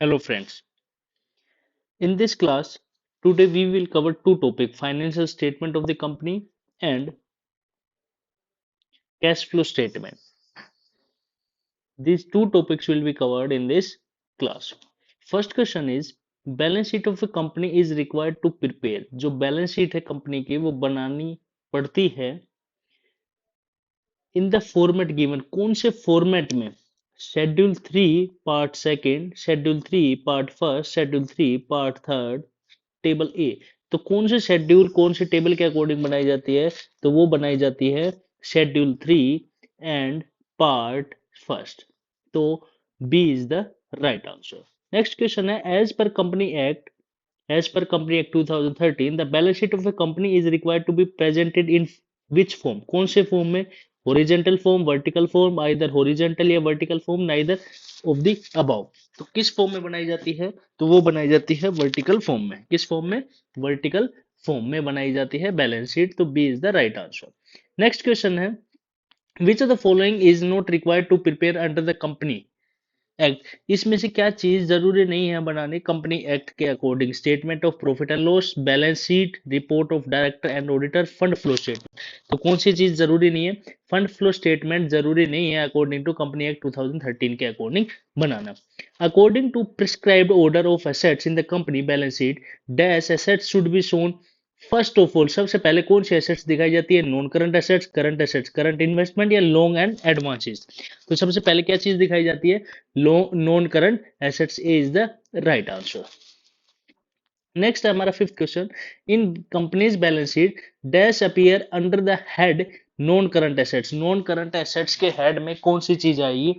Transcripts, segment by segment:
Hello friends. In this class, today we will cover two topics, financial statement of the company and cash flow statement. These two topics will be covered in this class. First question is balance sheet of a company is required to prepare. जो balance sheet है company की वो बनानी पड़ती है in the format given कौन से format में schedule 3 part 2 schedule 3 part 1 schedule 3 part 3 table A तो कौन से शेड्यूल कौन से टेबल के अकॉर्डिंग बनाई जाती है तो वो बनाई जाती है शेड्यूल 3 एंड पार्ट 1 तो B is the right answer. Next question है as per company act 2013 the balance sheet of a company is required to be presented in which form कौन से फॉर्म में horizontal form vertical form either horizontal या vertical form neither of the above तो किस form में बनाई जाती है तो वो बनाई जाती है वर्टिकल फॉर्म में किस फॉर्म में वर्टिकल फॉर्म में बनाई जाती है बैलेंस शीट तो B is the right answer. Next question है which of the following is not required to prepare under the company act इसमें से क्या चीज जरूरी नहीं है बनाने कंपनी एक्ट के according statement of profit and loss balance sheet report of director and auditor fund flow statement तो कौन सी चीज जरूरी नहीं है फंड फ्लो स्टेटमेंट जरूरी नहीं है अकॉर्डिंग टू कंपनी एक्ट 2013 के अकॉर्डिंग बनाना। According to prescribed order of assets in the company balance sheet dash assets should be shown first of all सबसे पहले कौन सी एसेट्स दिखाई जाती है non current assets current investment या लॉन्ग एंड एडवांसेस तो सबसे पहले क्या चीज दिखाई जाती है non current assets is the right answer. Next है हमारा fifth question in companies balance sheet dash appear under the head non current assets के हेड में कौन सी चीज आएगी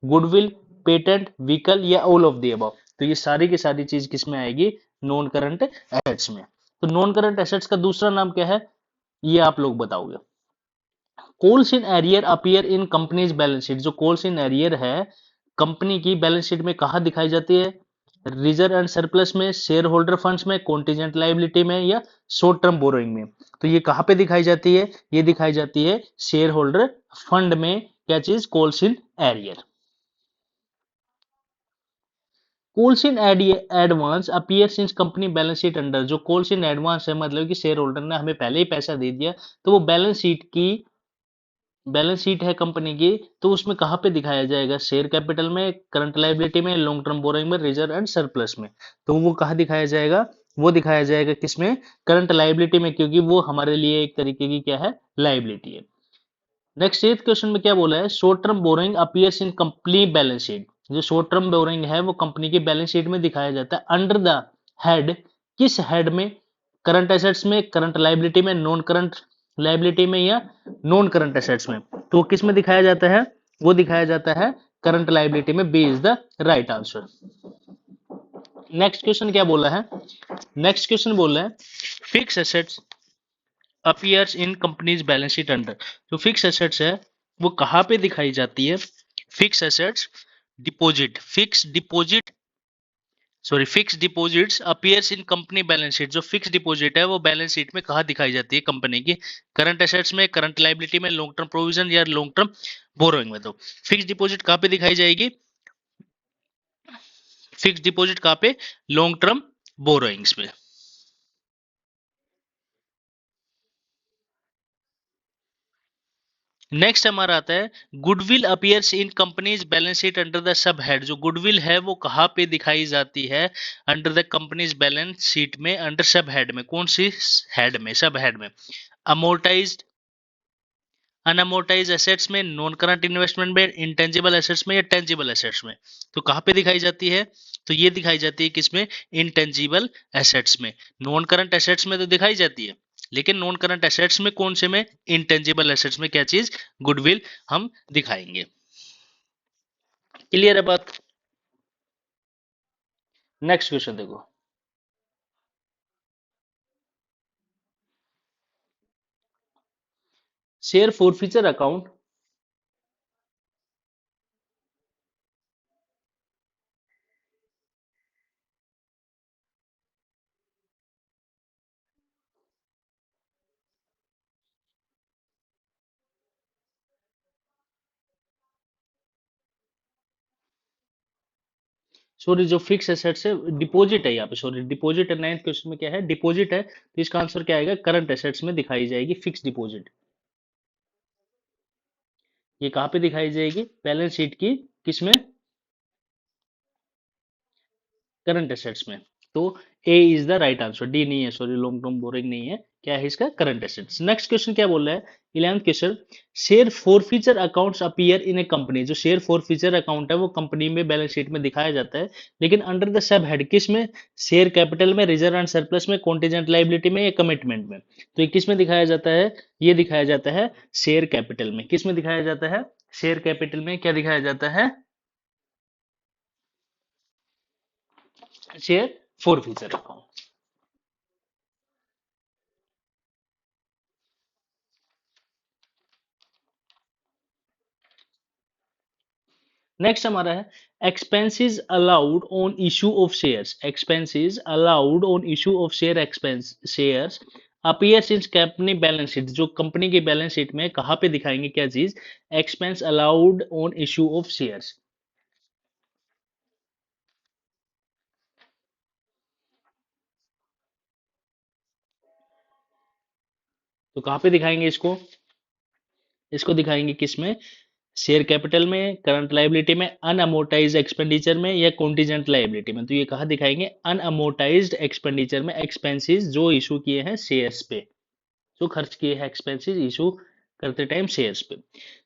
गुडविल पेटेंट व्हीकल या ऑल ऑफ द अबव तो ये सारी की सारी चीज किस में आएगी नॉन करंट एसेट्स में। तो नॉन करंट एसेट्स का दूसरा नाम क्या है ये आप लोग बताओगे। Calls in arrear appear in companies balance sheet जो कॉल्स इन एरियर है कंपनी की बैलेंस शीट में कहा दिखाई जाती है रिजर्व एंड सरप्लस में शेयर होल्डर फंड्स में कॉन्टीजेंट लाइबिलिटी में या शॉर्ट टर्म बोरोइंग में तो ये कहां पे दिखाई जाती है ये दिखाई जाती है शेयर होल्डर फंड में क्या चीज calls in arrear. Calls in advance appear since company balance sheet under जो कॉल्स इन एडवांस है मतलब कि शेयर होल्डर ने हमें पहले ही पैसा दे दिया तो वो बैलेंस शीट है कंपनी की तो उसमें कहाँ पे दिखाया जाएगा शेयर कैपिटल में करंट लायबिलिटी में लॉन्ग टर्म बोरोइंग में रिजर्व एंड सरप्लस में तो वो कहाँ दिखाया जाएगा वो दिखाया जाएगा किसमें करंट लायबिलिटी में क्योंकि वो हमारे लिए एक तरीके की क्या है लायबिलिटी है। नेक्स्ट एथ क्वेश्चन में क्या बोला है short term borrowing appears in company balance sheet जो शॉर्ट टर्म बोरोइंग है वो कंपनी की बैलेंस शीट में दिखाया जाता है अंडर द हेड किस हेड में करंट एसेट्स में करंट लायबिलिटी में नॉन करंट लायबिलिटी में या नॉन करंट एसेट्स में तो किस में दिखाया जाता है वो दिखाया जाता है करंट लायबिलिटी में B is the right answer. Next question क्या बोला है नेक्स्ट क्वेश्चन बोल रहा है fix assets appears in companies balance sheet under जो फिक्स एसेट्स है वो कहां पे दिखाई जाती है fix assets fix deposits appears in company balance sheet जो फिक्स डिपॉजिट है वो बैलेंस शीट में कहा दिखाई जाती है कंपनी की करंट एसेट्स में करंट लायबिलिटी में लॉन्ग टर्म प्रोविजन या लॉन्ग टर्म बोरोइंग में तो फिक्स डिपॉजिट कहां पे दिखाई जाएगी फिक्स डिपॉजिट कहां पे लॉन्ग टर्म बोरोइंग्स में। नेक्स्ट हमारा आता है goodwill appears in companies balance sheet under the sub head जो गुडविल है वो कहाँ पे दिखाई जाती है under the companies balance sheet में अंडर सब हेड में कौन सी हेड में सब हेड में अमोर्टाइज्ड अनअमोर्टाइज एसेट्स में नॉन करंट इन्वेस्टमेंट में इंटेंजिबल एसेट्स में या टेंजिबल एसेट्स में तो कहाँ पे दिखाई जाती है तो ये दिखाई जाती है किसमें इंटेंजिबल एसेट्स में नॉन करंट एसेट्स में तो दिखाई जाती है लेकिन नॉन करंट एसेट्स में कौन से में इंटेंजिबल एसेट्स में क्या चीज गुडविल हम दिखाएंगे। क्लियर है बात। नेक्स्ट क्वेश्चन देखो शेयर फॉरफीचर अकाउंट सॉरी, जो फिक्स एसेट्स है डिपॉजिट है यहाँ पे, सॉरी डिपॉजिट है, 9th क्वेश्चन में क्या है, डिपॉजिट है, तो इसका आंसर क्या आएगा, करंट एसेट्स में दिखाई जाएगी फिक्स डिपॉजिट। ये कहाँ पे दिखाई जाएगी, बैलेंस शीट की किसमें, करंट एसेट्स में। तो A is the right answer, D नहीं है, सॉरी लॉन्ग टर्म बोरिंग नहीं है, क्या है इसका, करंट एसेट्स। नेक्स्ट क्वेश्चन क्या बोल रहा है, 11th question, share forfeiture accounts appear in A company, जो शेयर फॉरफीचर अकाउंट है वो कंपनी में बैलेंस शीट में दिखाया जाता है, लेकिन अंडर द सब हेड किस में, शेयर कैपिटल में, रिजर्व एंड सरप्लस में, कॉन्टीजेंट लाइबिलिटी में या कमिटमेंट में। तो ये किस में दिखाया जाता है, ये दिखाया जाता है शेयर कैपिटल में। किस में दिखाया जाता है, शेयर कैपिटल में। क्या दिखाया जाता है, शेयर फॉरफीचर अकाउंट। नेक्स्ट हमारा है, expenses allowed on issue of shares, expenses allowed on issue of share, expense shares appears in company balance sheet, जो कंपनी की बैलेंस शीट में कहाँ पे दिखाएंगे, क्या चीज, expense allowed on issue of shares. तो कहाँ पे दिखाएंगे इसको, इसको दिखाएंगे किस में, शेयर कैपिटल में, करंट लायबिलिटी में, अनअमोर्टाइज एक्सपेंडिचर में या कॉन्टीजेंट लायबिलिटी में। तो ये कहाँ दिखाएंगे, अनअमोर्टाइज्ड एक्सपेंडिचर में, एक्सपेंसेस जो इशू किए हैं शेयर्स पे, जो खर्च किए हैं एक्सपेंसेस इशू करते टाइम शेयर्स पे।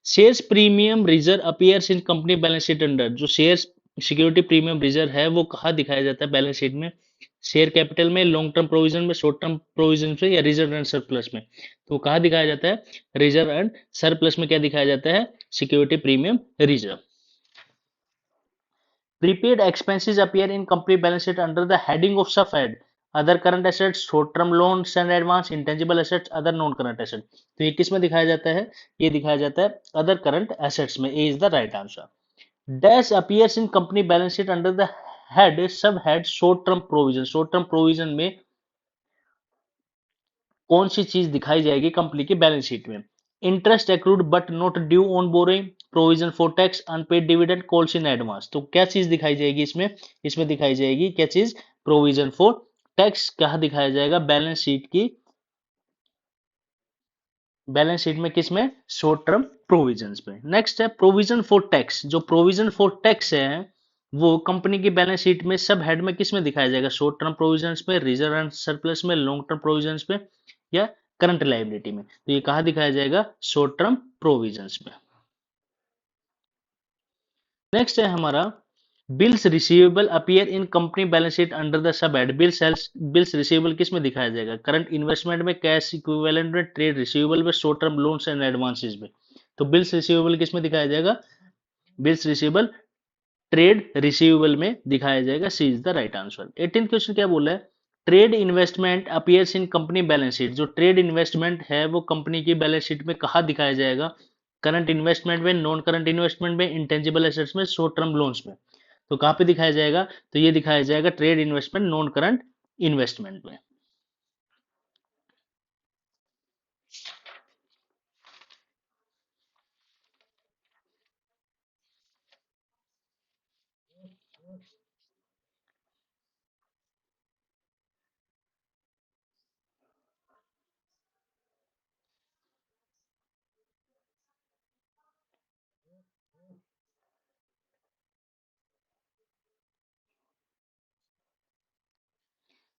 Shares premium reserve appears in company balance sheet under, जो शेयर्स सिक्योरिटी प्रीमियम रिजर्व है वो कहाँ दिखाया जाता है बैलेंस शीट में, शेयर कैपिटल में, लॉन्ग टर्म प्रोविजन में, शॉर्ट टर्म प्रोविजन में या रिजर्व एंड सरप्लस में। तो कहाँ दिखाया जाता है, रिजर्व एंड सरप्लस में क्या दिखाया जाता है, security premium reserve. Prepaid expenses appear in company balance sheet under the heading of sub-head other current assets, short-term loans and advance, intangible assets, other non-current assets। तो ये किस में दिखाया जाता है, ये दिखाया जाता है other current assets में। A is the right answer। Dash appears in company balance sheet under the head sub-head short-term provision, short-term provision में कौन सी चीज दिखाई जाएगी कंपनी की बैलेंस शीट में, interest accrued but not due on borrowing, provision for tax, unpaid dividend, calls in advance. तो क्या चीज दिखाई जाएगी इसमें, इसमें दिखाई जाएगी क्या चीज, प्रोविजन फॉर टैक्स। कहाँ दिखाया जाएगा, बैलेंस शीट की, बैलेंस शीट में किस में, शॉर्ट टर्म प्रोविजंस पे। नेक्स्ट है प्रोविजन फॉर टैक्स, जो प्रोविजन फॉर टैक्स है वो कंपनी की बैलेंस शीट में सब हेड में किस में दिखाया जाएगा, शॉर्ट टर्म प्रोविजंस में, रिजर्व एंड सरप्लस में, लॉन्ग टर्म प्रोविजंस में या करंट लायबिलिटी में। तो ये कहाँ दिखाया जाएगा, शॉर्ट टर्म प्रोविजंस में। नेक्स्ट है हमारा, bills receivable appear in company balance sheet under the sub head, bills receivable किस में दिखाया जाएगा, करंट इन्वेस्टमेंट में, कैश इक्विवेलेंट में, ट्रेड रिसीवेबल में, short term loans and advances में। तो बिल्स रिसीवेबल किस में दिखाया जाएगा, बिल्स रिसीवेबल ट्रेड रिसीवेबल में दिखाया जाएगा, C is the right answer. 18th question क्या बोला है, trade investment appears in company balance sheet, जो ट्रेड इन्वेस्टमेंट है वो कंपनी की बैलेंस शीट में कहाँ दिखाया जाएगा, करंट इन्वेस्टमेंट में, नॉन करंट इन्वेस्टमेंट में, इंटेंजिबल एसेट्स में, शॉर्ट टर्म लोन्स में। तो कहाँ पे दिखाया जाएगा, तो ये दिखाया जाएगा trade investment, non current investment में।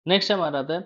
नेक्स्ट हमारा आता है,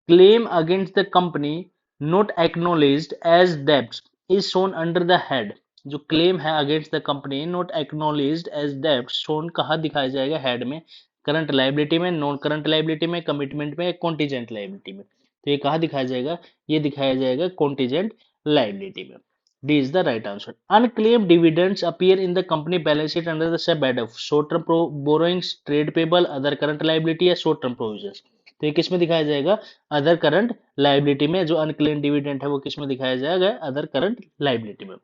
claim against the company not acknowledged as debts is shown under the head, जो क्लेम है against the company not acknowledged as debts shown कहाँ दिखाया जाएगा, हेड में, करंट लायबिलिटी में, नॉन करंट लायबिलिटी में, कमिटमेंट में, कॉन्टीजेंट लायबिलिटी में। तो ये कहाँ दिखाया जाएगा, ये दिखाया जाएगा कॉन्टीजेंट लायबिलिटी में। D is the right answer. Unclaimed dividends appear in the company balance sheet under the sub head of short term borrowings, trade payable, other current liability या शॉर्ट टर्म प्रोविजंस। तो ये किस में दिखाया जाएगा, other current liability में। जो unclaimed dividend है वो किस में दिखाया जाएगा, अदर करंट लायबिलिटी में।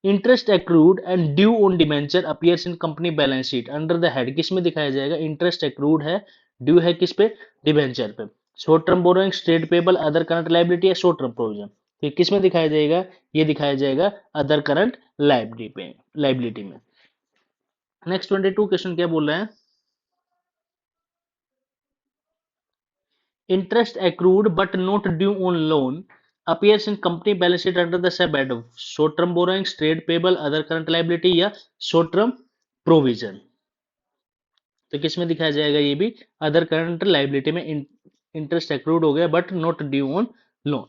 Interest accrued and due on debenture appears in company balance sheet under the head, किस में दिखाया जाएगा, इंटरेस्ट एक्रूड है, ड्यू है किस पे, डिबेंचर पे, short term borrowings, trade payable, other current liability या शॉर्ट टर्म प्रोविजन। तो ये किस में दिखाया जाएगा, ये दिखाया जाएगा अदर करंट लायबिलिटी पे, लायबिलिटी में। नेक्स्ट 22 क्वेश्चन क्या बोल रहे हैं, interest accrued but not due on loan appears in company balance sheet under the sub-head of short term borrowings, trade payable, other current liability या short term provision। तो किस में दिखाया जाएगा? ये भी अदर करंट लाइबिलिटी में इंटरेस्ट एक्रूड हो गया but not due on loan.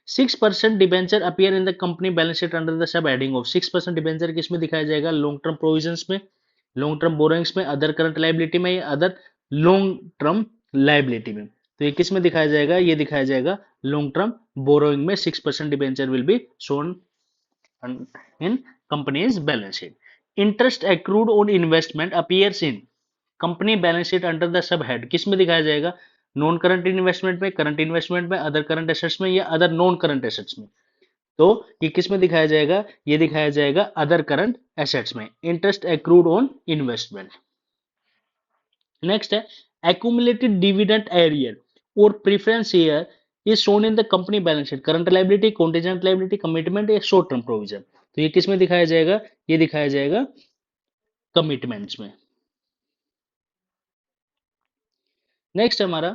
6% debenture appear in the company balance sheet under the sub heading of 6% debenture किस में दिखाया जाएगा? लॉन्ग टर्म प्रोविजंस में, लॉन्ग टर्म बोरोइंग्स में, अदर करंट लाइबिलिटी में या अदर लॉन्ग टर्म लाइबिलिटी में। तो ये किस में दिखाया जाएगा? ये दिखाया जाएगा लॉन्ग टर्म बोरोइंग में। 6% debenture will be shown in company's balance sheet. Interest accrued on investment appears in company balance sheet under the sub head किस में दिखाया जाएगा? नॉन करंट इन्वेस्टमेंट में, करंट इन्वेस्टमेंट में, अदर करंट एसेट्स में या other non current assets में। तो ये किस में दिखाया जाएगा? ये दिखाया जाएगा अदर करंट एसेट्स में। Interest accrued on investment. Next है एक्यूमुलेटेड डिविडेंड एरियर और preference share is shown in the company balance sheet. Current liability, contingent liability, commitment या शॉर्ट टर्म प्रोविजन। तो ये किस में दिखाया जाएगा? ये दिखाया जाएगा कमिटमेंट्स में। नेक्स्ट हमारा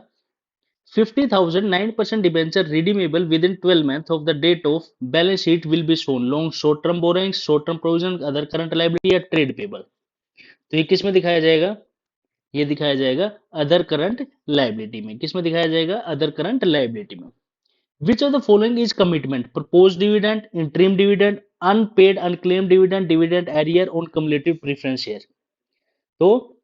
50,000 9% debenture redeemable with in 12 month of the date of balance sheet will be shown long short term borrowings, short term provision, other current liability या ट्रेड पेबल। तो ये किस में दिखाया जाएगा? ये दिखाया जाएगा अदर करंट लायबिलिटी में। किस में दिखाया जाएगा? अदर करंट लायबिलिटी में। Which of the following is commitment? Propose dividend, interim dividend, unpaid unclaim dividend, dividend arrear on cumulative preference share. तो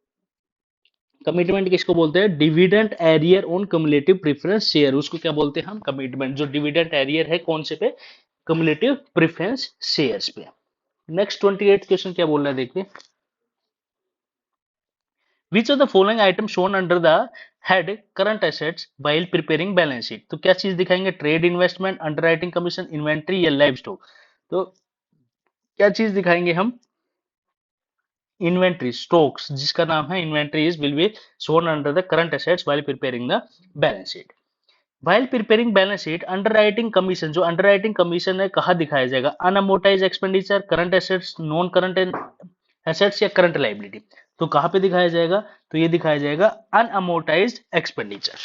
कमिटमेंट किसको बोलते हैं? Dividend arrear on cumulative preference share, उसको क्या बोलते हैं हम? कमिटमेंट। जो डिविडेंड एरियर है कौन से पे? कम्युलेटिव प्रेफरेंस शेयर्स पे। नेक्स्ट 28 क्वेश्चन क्या बोल रहा है देखिए। विच of the following item shown under the head current assets while preparing balance sheet. तो क्या चीज दिखाएंगे? Trade investment, underwriting commission, inventory या लाइव स्टॉक। तो क्या चीज दिखाएंगे हम? इन्वेंट्री, स्टॉक्स जिसका नाम है inventories will be shown under the current assets while preparing the balance sheet. While preparing balance sheet underwriting commission, जो अंडरराइटिंग कमीशन है कहाँ दिखाया जाएगा? Unamortise expenditure, current assets, non current assets या करंट लायबिलिटी। तो कहाँ पे दिखाया जाएगा? तो ये दिखाया जाएगा अनअमोर्टाइज्ड एक्सपेंडिचर।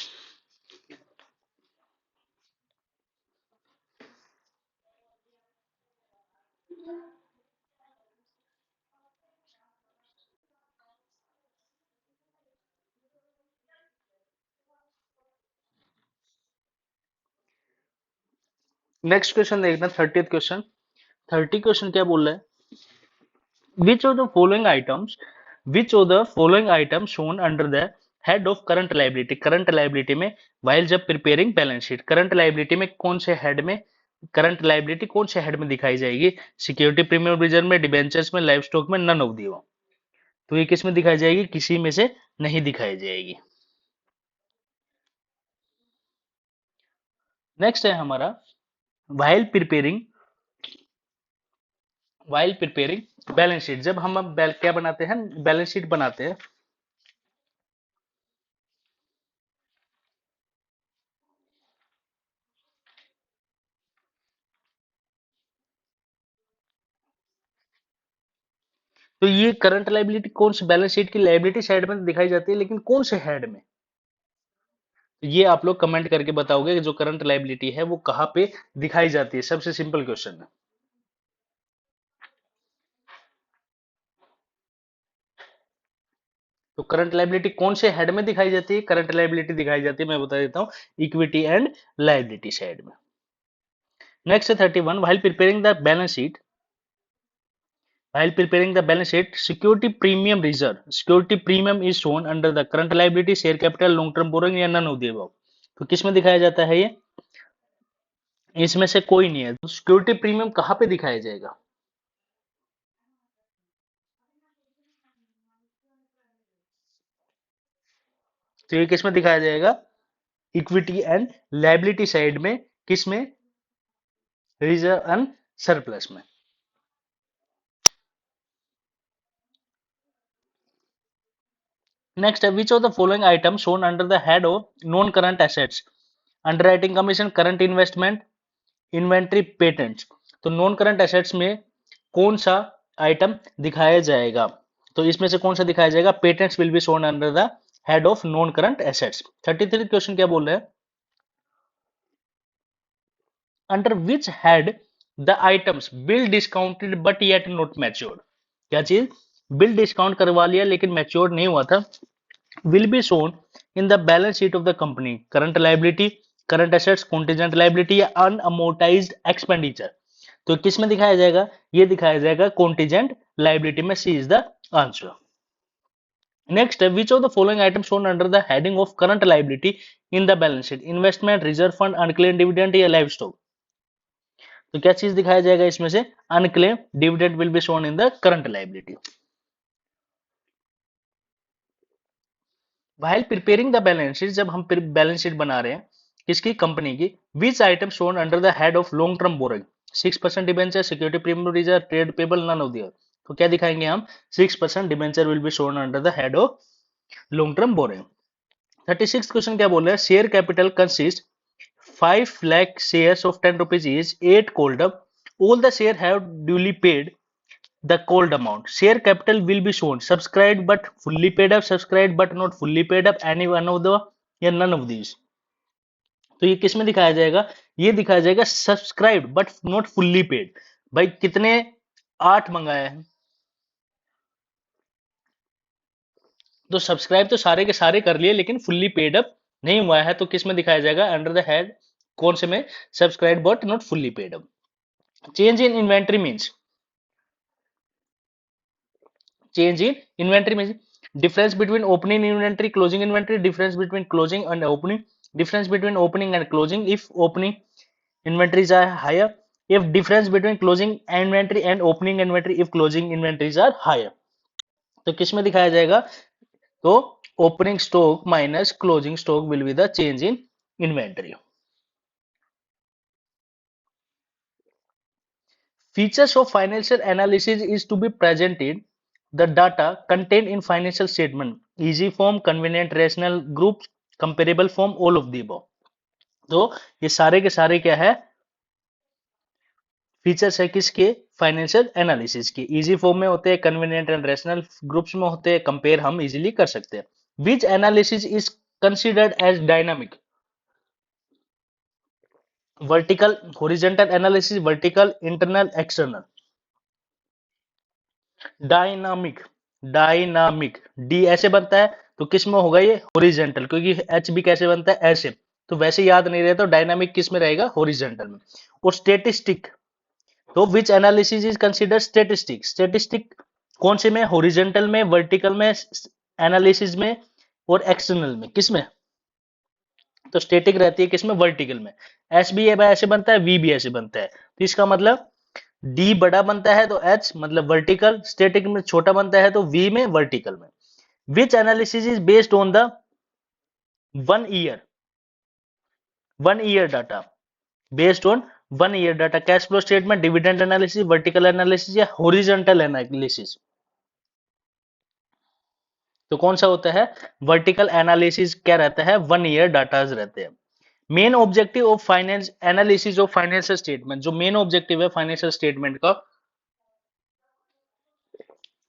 नेक्स्ट क्वेश्चन देखना 30th क्वेश्चन। 30 क्वेश्चन क्या बोल रहा है? Which of the following items, which of the following items shown under the head of current liability? Current liability में while जब preparing balance sheet, current liability में कौन से हेड में करंट लायबिलिटी कौन से हेड में दिखाई जाएगी? सिक्योरिटी प्रीमियम रिजर्व में, डिबेंचर्स में, लाइव स्टॉक में, नन ऑफ दी अबव। तो ये किस में दिखाई जाएगी? किसी में से नहीं दिखाई जाएगी। नेक्स्ट है हमारा while प्रिपेयरिंग बैलेंस शीट। जब हम क्या बनाते हैं? बैलेंस शीट बनाते हैं तो ये करंट लायबिलिटी कौन से बैलेंस शीट की लायबिलिटी साइड में दिखाई जाती है, लेकिन कौन से हेड में? तो ये आप लोग कमेंट करके बताओगे कि जो करंट लायबिलिटी है वो कहाँ पे दिखाई जाती है। सबसे सिंपल क्वेश्चन है। तो करंट लायबिलिटी कौन से हेड में दिखाई जाती है? करंट लायबिलिटी दिखाई जाती है, मैं बता देता हूँ, इक्विटी एंड लायबिलिटी साइड में। Next 31, while preparing the balance sheet, security premium is shown under the current liability, share capital, long term borrowing या none of the above। तो किस में दिखाया जाता है? ये इसमें से कोई नहीं है। तो सिक्योरिटी प्रीमियम कहाँ पे दिखाया जाएगा? तो ये किस में दिखाया जाएगा? इक्विटी एंड लायबिलिटी साइड में। किस में? रिजर्व एंड सरप्लस में। नेक्स्ट है which of the following item shown under the head of non current assets, underwriting commission, current investment, inventory, patents. तो नॉन करंट एसेट्स में कौन सा आइटम दिखाया जाएगा? तो इसमें से कौन सा दिखाया जाएगा? Patents will be shown under the head of non current assets. 33 question क्या बोल रहे हैं, under which head the items bill discounted but yet not matured. क्या चीज, बिल डिस्काउंट करवा लिया लेकिन मैच्योर नहीं हुआ था, will be shown in the balance sheet of the company, current liability, current assets, contingent liability या unamortized expenditure। तो किस में दिखाया जाएगा, ये दिखाया जाएगा contingent liability में। सी इज द आंसर। नेक्स्ट है, which of the following item shown under the heading of current liability in the balance sheet, investment, reserve fund, unclaim dividend या लाइव स्टॉक। तो क्या चीज दिखाया जाएगा इसमें से, unclaim dividend will be shown in the current liability. while preparing the balance sheet, जब हम बैलेंस शीट बना रहे हैं किसकी, कंपनी की, which item shown under the head of long term borrowing, 6% debenture, security premium reserve, trade payable, none of the. तो क्या दिखाएंगे हम, 6% debenture will be shown under the head of long term borrowing. 36 question क्या बोल रहे हैं, share capital consist 5 lakh shares of 10 rupees each, 8 called up, all the share have duly paid the called amount, share capital will be shown subscribed but fully paid up, subscribed but not fully paid up, any one of the या none of these। तो ये किस में दिखाया जाएगा, ये दिखाया जाएगा subscribed but not fully paid. भाई कितने, 8 मंगाया है, तो सब्सक्राइब तो सारे के सारे कर लिए लेकिन फुल्ली पेड अप नहीं हुआ है, तो किस में दिखाया जाएगा, अंडर द हेड कौन से में, subscribe but not fully paid up. Change in inventory means, change in inventory means difference between opening inventory, closing inventory, difference between closing and opening, difference between opening and closing if opening inventories are higher, if difference between closing inventory and opening inventory if closing inventories are higher। तो किस में दिखाया जाएगा, तो opening stock minus closing stock will be the change in inventory. Features of financial analysis is to be presented the data contained in financial statement, easy form, convenient, rational, groups, comparable form, all of the above। तो ये सारे के सारे क्या है, features है किसके, financial analysis के। इजी फॉर्म में होते हैं, कन्वीनियंट एंड रैशनल ग्रुप्स में होते हैं, कंपेयर हम इजीली कर सकते हैं। Which analysis is considered as dynamic, vertical, horizontal analysis, vertical, internal, external. Dynamic, dynamic D ऐसे बनता है तो किस में होगा ये, हॉरिजॉन्टल, क्योंकि एच भी कैसे बनता है, ऐसे। तो वैसे याद नहीं रहे तो डायनामिक किस में रहेगा, हॉरिजॉन्टल में। और स्टेटिस्टिक, तो which analysis is consider statistic, statistic कौन से में, हॉरिजॉन्टल में, वर्टिकल में, एनालिसिस में और एक्सटर्नल में, किस में, तो स्टेटिक रहती है किसमें, वर्टिकल में। एस भी ऐसे बनता है, वी भी ऐसे बनता है, तो इसका मतलब डी बड़ा बनता है तो एच मतलब वर्टिकल, स्टैटिक में छोटा बनता है तो वी में वर्टिकल में। Which analysis is based on the 1 year, 1 year data, based on 1 year data, cash flow statement, dividend analysis, vertical analysis या हॉरिजॉन्टल एनालिसिस। तो कौन सा होता है, वर्टिकल एनालिसिस क्या रहता है, 1 ईयर डाटाज रहते हैं। Main objective of finance analysis of financial statement, जो मेन ऑब्जेक्टिव है फाइनेंशियल स्टेटमेंट का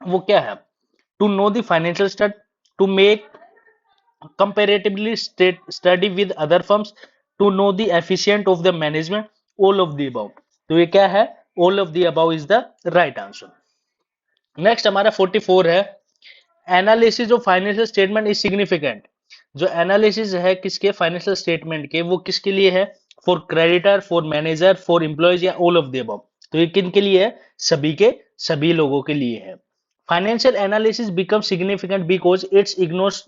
वो क्या है, to know the financial state, to make comparatively study with other firms, to know the efficient of the management, all of the above। तो ये क्या है, all of the above is the right answer। Next हमारा 44 है, analysis of financial statement is significant. जो analysis है किसके, financial statement के, वो किसके लिए है, for creditor, for manager, for employees या ऑल ऑफ द अबव। तो ये किन के लिए है, सभी के सभी लोगों के लिए है। Financial analysis become significant because it's ignores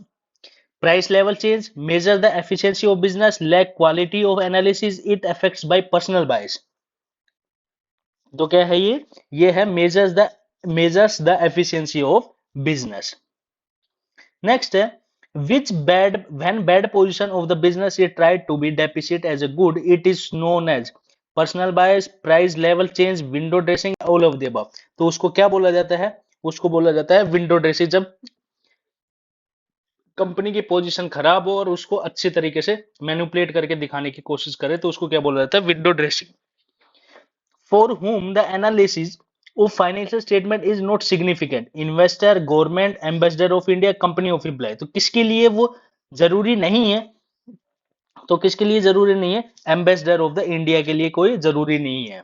price level change, measure the efficiency of business, lack quality of analysis, it affects by personal bias। तो क्या है ये है measures the efficiency of business। Next है, which bad when bad position of the business is tried to be depict as a good, it is known as personal bias, price level change, window dressing, all of the above। तो उसको क्या बोला जाता है, उसको बोला जाता है विंडो ड्रेसिंग। जब कंपनी की पोजीशन खराब हो और उसको अच्छे तरीके से मैनिपुलेट करके दिखाने की कोशिश करे तो उसको क्या बोला जाता है, window dressing. For whom the analysis वो financial statement is not significant, investor, government, ambassador of India, company of employ. तो किसके लिए वो जरूरी नहीं है? तो किसके लिए जरूरी नहीं है? एम्बेसडर ऑफ द इंडिया के लिए कोई जरूरी नहीं है।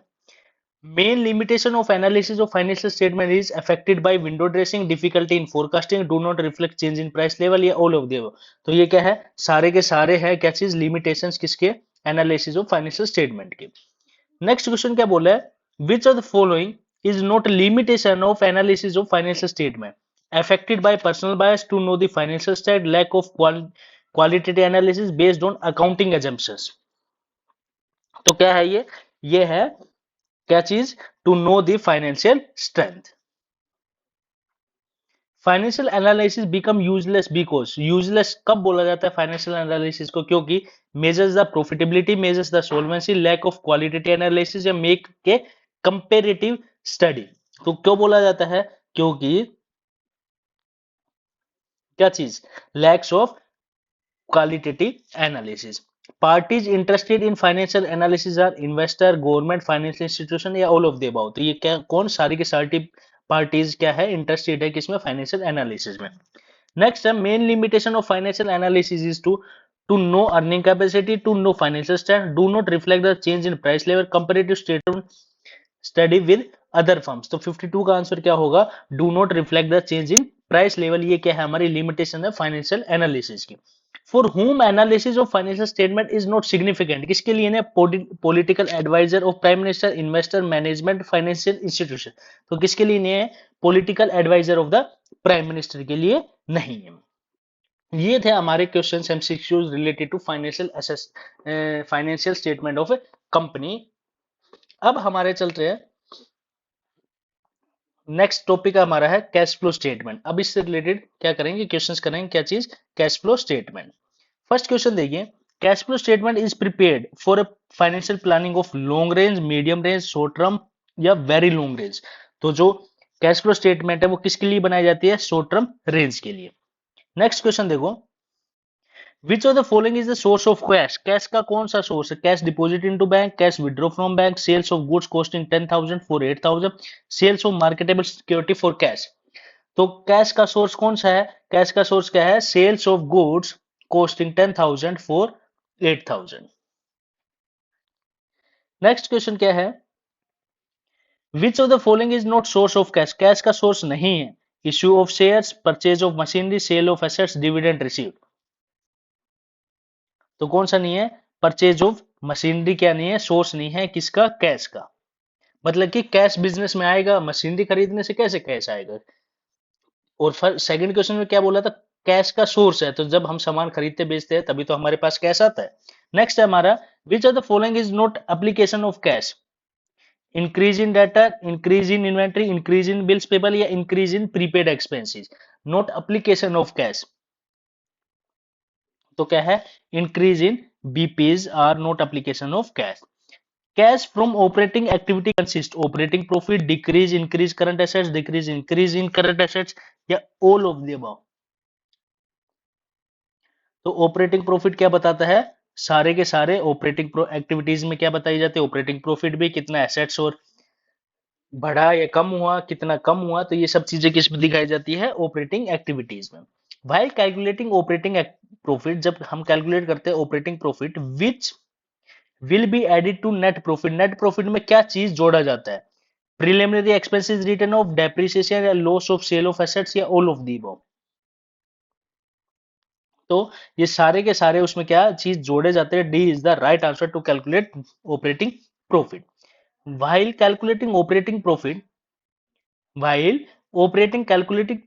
Main limitation of analysis of financial statement is affected by window dressing, difficulty in forecasting, do not reflect change in price level, या ऑल ऑफ द अबव। तो ये क्या है? सारे के सारे है क्या चीज? लिमिटेशंस किसके? एनालिसिस ऑफ फाइनेंशियल स्टेटमेंट के। नेक्स्ट क्वेश्चन क्या बोला है? Which of the following is not limitation of analysis of financial statement? Affected by personal bias to know the financial state, lack of qualitative analysis based on accounting assumptions. तो क्या है ये? ये है क्या चीज? To know the financial strength. Financial analysis become useless because, useless कब बोला जाता है फाइनेंशियल एनालिसिस को? क्योंकि measures the profitability, measures the solvency, lack of qualitative analysis, या मेक के कंपेरेटिव स्टडी। तो क्यों बोला जाता है? क्योंकि क्या चीज? Lacks of qualitative analysis. Parties interested in financial analysis are investor, government, financial institution, या all of the above। तो ये क्या, कौन सारी की सारी पार्टीज क्या है? इंटरेस्टेड है किसमें? फाइनेंशियल एनालिसिस में। नेक्स्ट है main limitation of financial analysis is to know earning capacity, to know financial stand, do not reflect the change in price level, comparative statement study with other firms. तो 52 का answer क्या होगा? Do not reflect the change in price level. ये क्या है? हमारी limitation है financial analysis की। For whom analysis of financial statement is not significant? किसके लिए ना? Political adviser of prime minister, investor, management, financial institution. तो किसके लिए नहीं है? Political adviser of the prime minister के लिए नहीं है। ये थे हमारे question MCQs related to financial statement of a company. अब हमारे चल रहे हैं, नेक्स्ट टॉपिक हमारा है कैश फ्लो स्टेटमेंट। अब इससे रिलेटेड क्या करेंगे? क्वेश्चंस करेंगे। क्या चीज? Cash flow statement. First question देखिए, cash flow statement is prepared for a financial planning of long range, medium range, short term, या वेरी लॉन्ग रेंज। तो जो कैश फ्लो स्टेटमेंट है वो किसके लिए बनाई जाती है? शॉर्ट टर्म रेंज के लिए। नेक्स्ट क्वेश्चन देखो, which of the following is the source of cash? Cash का कौन सा सोर्स है? Cash deposit into bank, cash withdraw from bank, sales of goods costing 10,000 for 8,000, sales of marketable security for cash. तो cash का source कौन सा है? Cash का सोर्स क्या है? Sales of goods costing 10,000 for 8,000। Next question क्या है? Which of the following is not source of cash? Cash का सोर्स नहीं है। Issue of shares, purchase of machinery, sale of assets, dividend received. तो कौन सा नहीं है? परचेज ऑफ मशीनरी क्या नहीं है? सोर्स नहीं है किसका? कैश का। मतलब कि कैश बिजनेस में आएगा, मशीनरी खरीदने से कैसे कैश आएगा? और सेकंड क्वेश्चन में क्या बोला था? कैश का सोर्स है, तो जब हम सामान खरीदते बेचते हैं तभी तो हमारे पास कैश आता है। नेक्स्ट है हमारा, which of the following is not application of cash? Increase in data, increase in inventory, increase in bills payable, या increase in prepaid expenses. Not application of cash तो क्या है? Increase in BPs are not application of cash. Cash from operating activity consist operating profit, decrease increase current assets, decrease increase in current assets, या all of the above. तो operating profit क्या बताता है? सारे के सारे ऑपरेटिंग एक्टिविटीज में क्या बताई जाती है? ऑपरेटिंग प्रॉफिट भी कितना एसेट्स और बढ़ा या कम हुआ, कितना कम हुआ, तो ये सब चीजें किस में दिखाई जाती है? ऑपरेटिंग एक्टिविटीज में। व्हाइल कैलकुलेटिंग ऑपरेटिंग प्रॉफिट, जब हम कैलकुलेट करते हैं operating profit, which will be added to net profit, net profit में क्या चीज जोड़ा जाता है? Preliminary expenses written off, depreciation, या loss of sale of assets, या ऑल ऑफ दी अबव। तो ये सारे के सारे उसमें क्या चीज जोड़े जाते हैं? D is the right answer to calculate operating profit. while calculating operating profit while operating calculating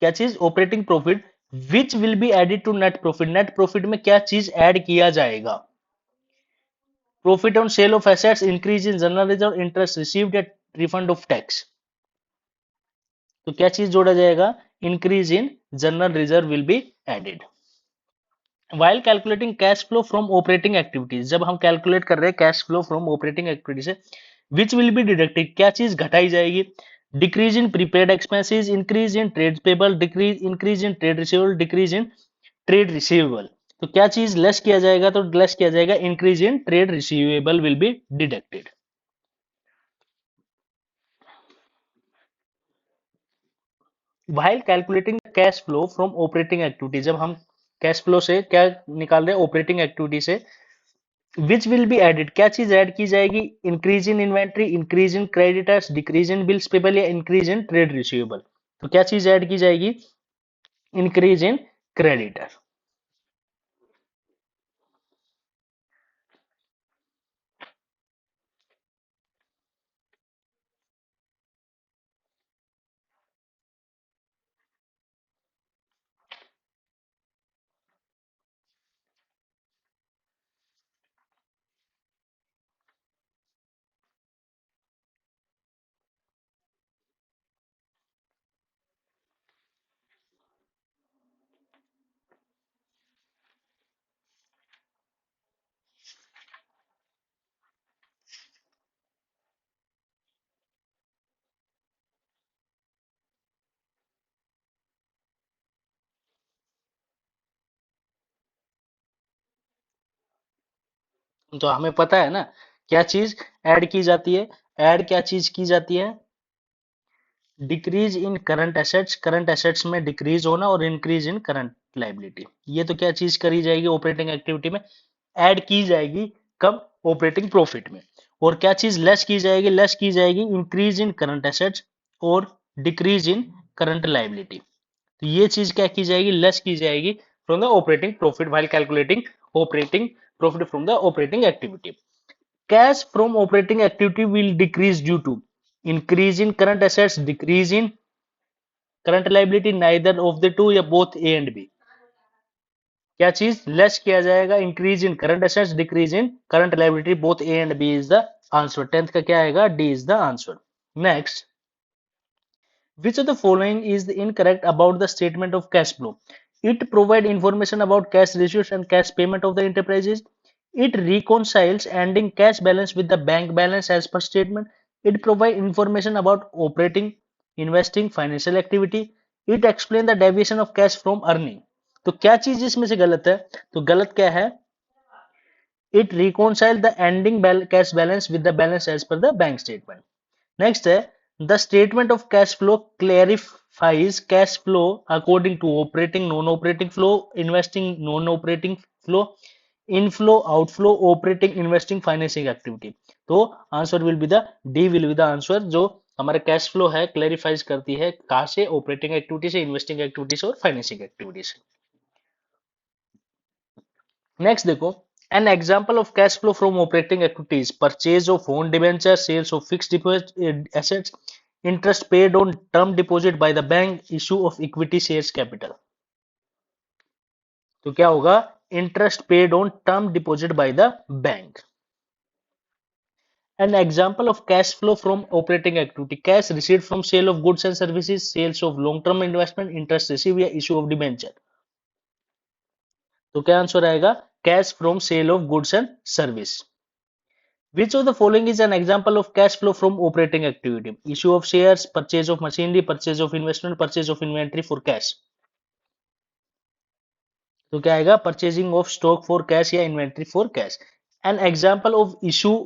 क्या चीज? Operating profit, which will be added to net profit, net profit में क्या चीज ऐड किया जाएगा? Profit on sale of assets, increase in general reserve, interest received, या refund of tax. तो क्या चीज जोड़ा जाएगा? Increase in general reserve will be added. While calculating cash flow from operating activities, जब हम कैलकुलेट कर रहे हैं cash flow from operating activity से, विच विल बी डिडक्टेड, क्या चीज घटाई जाएगी? Decrease in prepaid expenses, increase in trade payable, decrease increase in trade receivable, decrease in trade receivable. तो क्या चीज लेस किया जाएगा? तो लेस किया जाएगा increase in trade receivable will be deducted. while calculating the cash flow from operating activity, जब हम कैश फ्लो से क्या निकाल रहे हैं, ऑपरेटिंग एक्टिविटी से, विच विल बी एडेड, क्या चीज ऐड की जाएगी, increase in inventory, increase in creditors, decrease in bills payable या इंक्रीज इन ट्रेड रिसीवेबल। तो क्या चीज ऐड की जाएगी, इंक्रीज इन क्रेडिटर। तो हमें पता है ना क्या चीज ऐड की जाती है, ऐड क्या चीज की जाती है, डिक्रीज इन करंट एसेट्स में डिक्रीज होना और इंक्रीज इन करंट लाइबिलिटी। ये तो क्या चीज करी जाएगी ऑपरेटिंग एक्टिविटी में, ऐड की जाएगी, कब, ऑपरेटिंग प्रॉफिट में। और क्या चीज लेस की जाएगी, लेस की जाएगी इंक्रीज इन करंट एसेट्स और डिक्रीज इन करंट लाइबिलिटी। तो ये चीज क्या की जाएगी, लेस की जाएगी from the operating profit while calculating operating profit from the operating activity. Cash from operating activity will decrease due to increase in current assets, decrease in current liability, neither of the two या both A and B। क्या चीज less किया जाएगा, increase in current assets, decrease in current liability, both A and B is the answer. Tenth का क्या आएगा, D is the answer. Next, which of the following is incorrect about the statement of cash flow? It provides information about cash receipts and cash payment of the enterprises. It reconciles ending cash balance with the bank balance as per statement. It provides information about operating, investing, financial activity. It explains the deviation of cash from earning. तो क्या चीज इसमें से गलत है, तो गलत क्या है, it reconcile the ending cash balance with the balance as per the bank statement. Next है, the statement of cash flow clarifies cash flow according to operating, non operating flow, investing, non operating flow, inflow, outflow, operating, investing, financing activity. तो answer will be the D, will be the answer. जो हमारा cash flow है क्लेरिफाइज करती है कहां से, operating activity से, investing activity से और फाइनेंसिंग एक्टिविटी से। नेक्स्ट देखो, an example of cash flow from operating activities, purchase of own debenture, sales of fixed deposit assets, interest paid on term deposit by the bank, issue of equity shares capital. तो क्या होगा, interest paid on term deposit by the bank. An example of cash flow from operating activity, cash received from sale of goods and services, sales of long term investment, interest received या issue of debenture। तो क्या answer आएगा, cash from sale of goods and service. Which of the following is an example of cash flow from operating activity? Issue of shares, purchase of machinery, purchase of investment, purchase of inventory for cash। तो क्या आएगा, purchasing of stock for cash या inventory for cash। An example of issue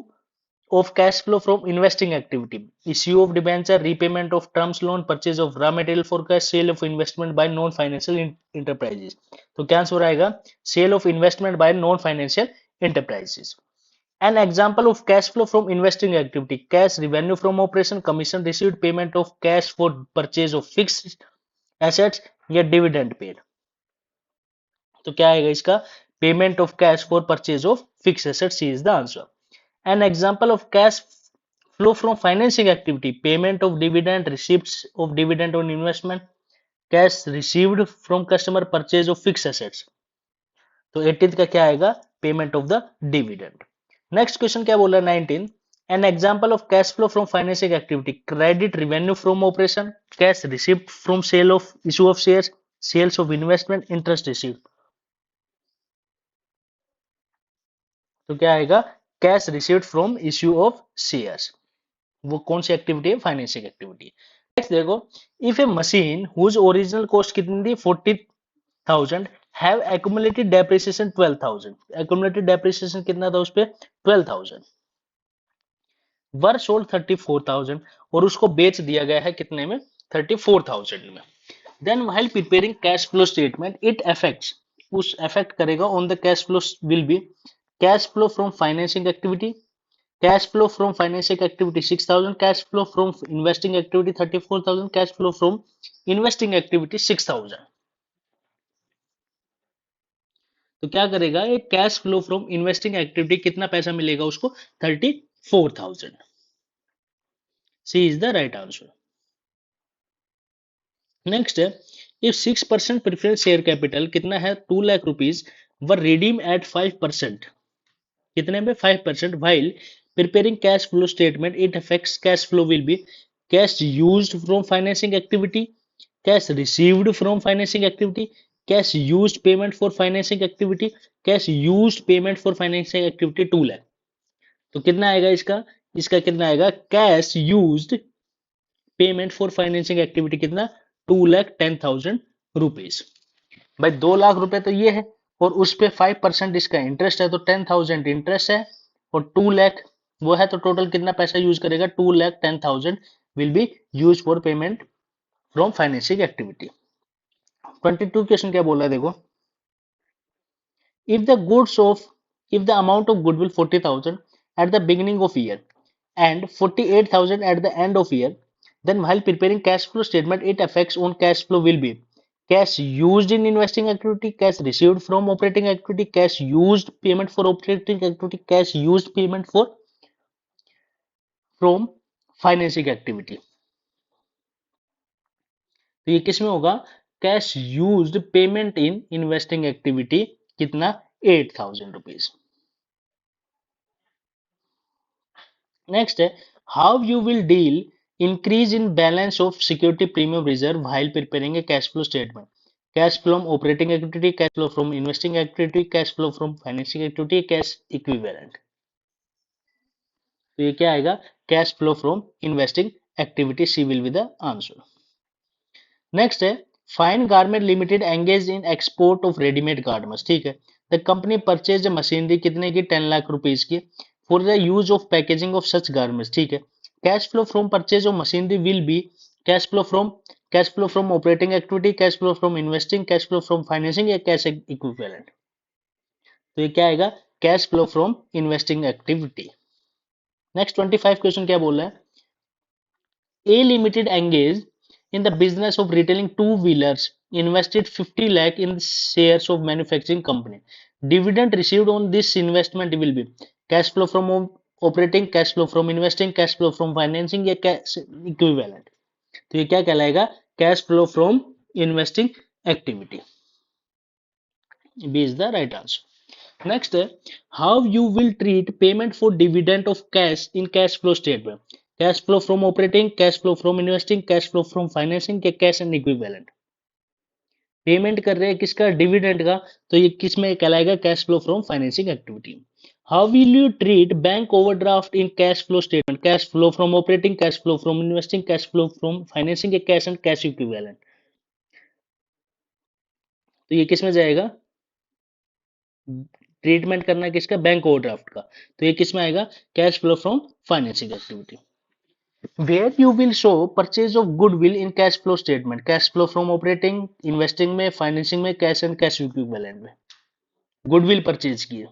of cash flow from investing activity, issue of debenture, repayment of terms loan, purchase of raw material for cash, sale of investment by non financial enterprises। तो क्या answer आएगा, sale of investment by non financial enterprises। An example of cash flow from investing activity, cash revenue from operation, commission received, payment of cash for purchase of fixed assets या dividend paid। तो क्या आएगा इसका, payment of cash for purchase of fix asset, C is the answer. An example of cash flow from financing activity, payment of dividend, receipts of dividend on investment, cash received from customer, purchase of fix assets. तो 18th का क्या आएगा, payment of the dividend. Next question क्या बोला, 19, an example of cash flow from financing activity, credit revenue from operation, cash receipt from sale of issue of shares, sales of investment, interest received. तो क्या आएगा, cash received from issue of shares. वो कौन सी activity है, financing activity है। Next देखो, if a machine whose original cost कितनी थी, 40,000, have accumulated depreciation 12,000, accumulated depreciation कितना था उस पे, 12,000, वर सोल्ड 34,000, और उसको बेच दिया गया है कितने में, 34,000 में। Then while preparing cash flow statement it affects, उस affect करेगा on the cash flow will be cash flow from financing activity, cash flow from financing activity 6,000, cash flow from investing activity 34,000, cash flow from investing activity 6,000। तो क्या करेगा, एक cash flow from investing activity कितना पैसा मिलेगा उसको, 34,000। C is the right answer. Next है, if 6% preference share capital कितना है, 2 lakh rupees were redeemed at 5%, कितने में, 5%, while preparing cash flow statement it affects cash flow will be cash used from financing activity, cash received from financing activity, cash used payment for financing activity, cash used payment for financing activity 2 lakh. तो कितना आएगा इसका, इसका कितना आएगा, cash used payment for financing activity कितना, 2,10,000 rupees. भाई 2 लाख रुपए तो ये है, और उस पे 5% इसका इंटरेस्ट है, तो 10,000 इंटरेस्ट है, और 2 लाख वो है, तो टोटल कितना पैसा यूज करेगा, 2,10,000 will be use for payment from financing activity. 22 question क्या बोल रहा है देखो, if the goods of if the amount of goodwill 40,000 at the beginning of year and 48,000 at the end of year, then while preparing cash flow statement it affects on cash flow will be cash used in investing activity, cash received from operating activity, cash used payment for operating activity, cash used payment for from financing activity। तो ये किस में होगा, cash used payment in investing activity कितना, 8,000 rupees. Next है, how you will deal increase in balance of security premium reserve while preparing a cash flow statement, cash from operating activity, cash flow from investing activity, cash flow from financing activity, cash equivalent. तो ये क्या आएगा, cash flow from investing activity, C will be the answer. Next है, fine garment limited engage in export of readymade garments, ठीक है। The company purchase machinery कितने की, 10 lakh rupees की, for the use of packaging of such garments, ठीक है। Cash flow from purchase of machinery will be cash flow from operating activity, cash flow from investing, cash flow from financing, या cash equivalent. तो ये क्या आएगा, cash flow from investing activity. Next 25 question क्या बोल रहा है, A Limited engaged in the business of retailing two-wheelers, invested 50 lakh in shares of manufacturing company. Dividend received on this investment will be cash flow from operating, cash flow from investing, cash flow from financing, या cash equivalent। तो ये क्या कहलाएगा, cash flow from investing activity। B is the right answer। Next है, how you will treat payment for dividend of cash in cash flow statement, cash flow from operating, cash flow from investing, cash flow from financing, या cash and equivalent. Payment कर रहे हैं किसका, dividend का, तो ये किस में कहलाएगा, cash flow from financing activity. How will you treat bank overdraft in cash flow statement, cash flow from operating, cash flow from investing, cash flow from financing, या कैश एंड कैश इक्विवेलेंट। तो ये किस में जाएगा, treatment करना है किसका, bank overdraft का, तो ये किस में आएगा, cash flow from financing activity. Where you will show purchase of goodwill in cash flow statement, cash flow from operating, investing में, फाइनेंसिंग में, कैश एंड कैश इक्विवेलेंट में। गुडविल परचेज की है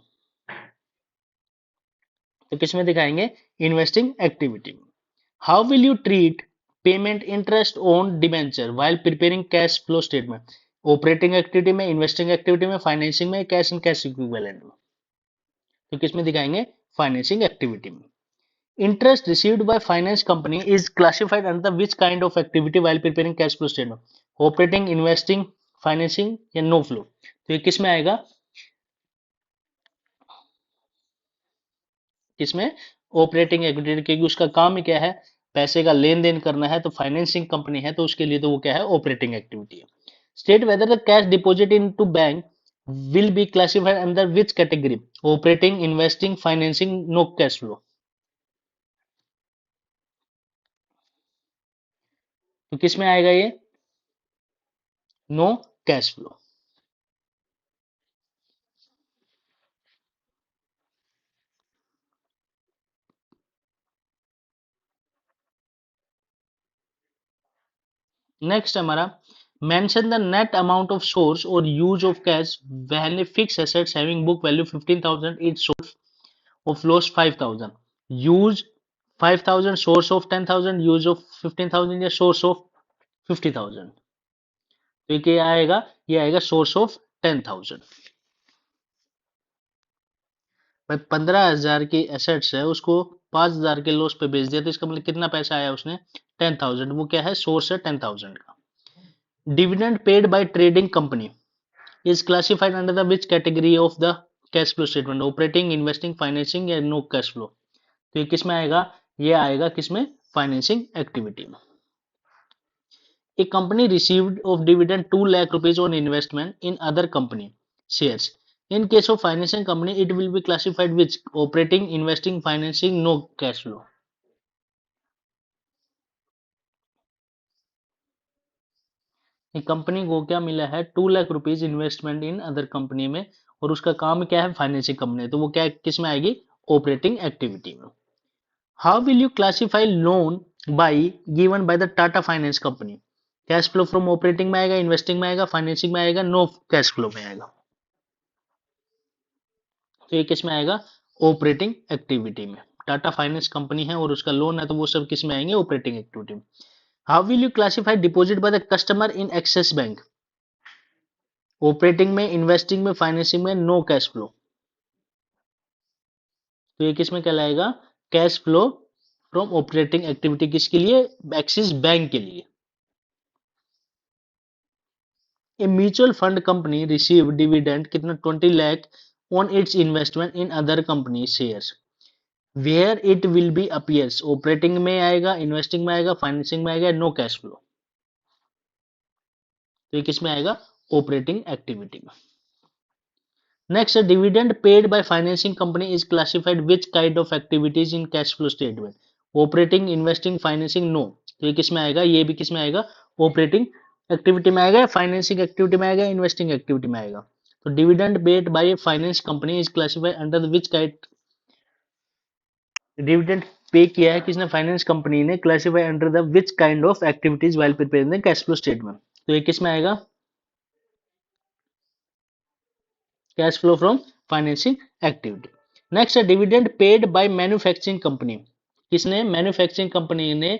तो किस में दिखाएंगे, इन्वेस्टिंग एक्टिविटी में। How will you treat payment interest on debenture while preparing cash flow statement, operating activity में, इन्वेस्टिंग एक्टिविटी में, फाइनेंसिंग में, कैश एंड कैश इक्विवेलेंट में। तो किस में दिखाएंगे, फाइनेंसिंग एक्टिविटी में। Interest received by finance company is classified under which kind of activity while preparing cash flow statement? Operating, investing, financing या no flow? तो ये किस में आएगा, किसमें, ऑपरेटिंग एक्टिविटी, क्योंकि उसका काम ही क्या है, पैसे का लेन देन करना है, तो फाइनेंसिंग कंपनी है तो उसके लिए तो वो क्या है, ऑपरेटिंग एक्टिविटी है। State whether the cash deposit into bank will be classified under which category, operating, investing, financing, no cash flow. तो किस में आएगा ये, नो कैश फ्लो। नेक्स्ट हमारा Mention the net amount of source or use of cash when a fixed assets having book value 15,000 is source of loss 5,000. Use 5,000, source of 10,000, use of 15,000 या source of 50,000. तो ये क्या आएगा? ये आएगा source of 10,000. भाई 15,000 की एसेट्स है, उसको 5,000 के लॉस पे बेच दिया, तो इसका मतलब कितना पैसा आया उसने? 10,000. वो क्या है? सोर्स है 10,000 का. Dividend paid bye trading company is classified under the which category of the cash flow statement? Operating, investing, financing या no cash flow? तो ये किस में आएगा? ये आएगा किस में? फाइनेंसिंग एक्टिविटी में. A company received of dividend 2 lakh rupees on investment in other company shares. In case of financing company, it will be classified which? Operating, investing, financing, no cash flow. एक company को क्या मिला है? 2 lakh rupees investment in other company में, और उसका काम क्या है? Financing company. तो वो क्या किस में आएगी? ऑपरेटिंग एक्टिविटी में. How will you classify loan by given by the Tata finance company? Cash flow from operating में आएगा, इन्वेस्टिंग में आएगा, फाइनेंसिंग में आएगा, नो कैश फ्लो में आएगा. तो ये किस में आएगा? ऑपरेटिंग एक्टिविटी में. टाटा फाइनेंस कंपनी है और उसका लोन है, तो वो सब किस में आएंगे? ऑपरेटिंग एक्टिविटी में. How will you classify deposit by the customer in Axis bank? Operating में, इन्वेस्टिंग में, फाइनेंसिंग में, नो कैश फ्लो. तो ये किस में कहलाएगा? Cash flow from operating activity. किसके लिए? एक्सिस बैंक के लिए. A mutual fund company receive dividend कितना? 20 lakh on its investment in other company shares. Where it will be appears? Operating में आएगा, इन्वेस्टिंग में आएगा, फाइनेंसिंग में आएगा, नो कैश फ्लो. तो ये किस में आएगा? ऑपरेटिंग एक्टिविटी में. Next, dividend paid by financing company is classified which kind of activities in cash flow statement? Operating, investing, financing, no. तो ये किस में आएगा? ये भी किस में आएगा? ऑपरेटिंग एक्टिविटी में आएगा, फाइनेंसिंग एक्टिविटी में आएगा, इन्वेस्टिंग एक्टिविटी में आएगा. तो dividend paid by finance company is classified under which kind? Dividend pay किया है किसने? फाइनेंस कंपनी ने. Classify under the which kind of activities while preparing the cash flow statement? तो ये किस में आएगा? Cash flow from financing activity. Next है dividend paid by manufacturing company. किसने? मैन्युफैक्चरिंग कंपनी ने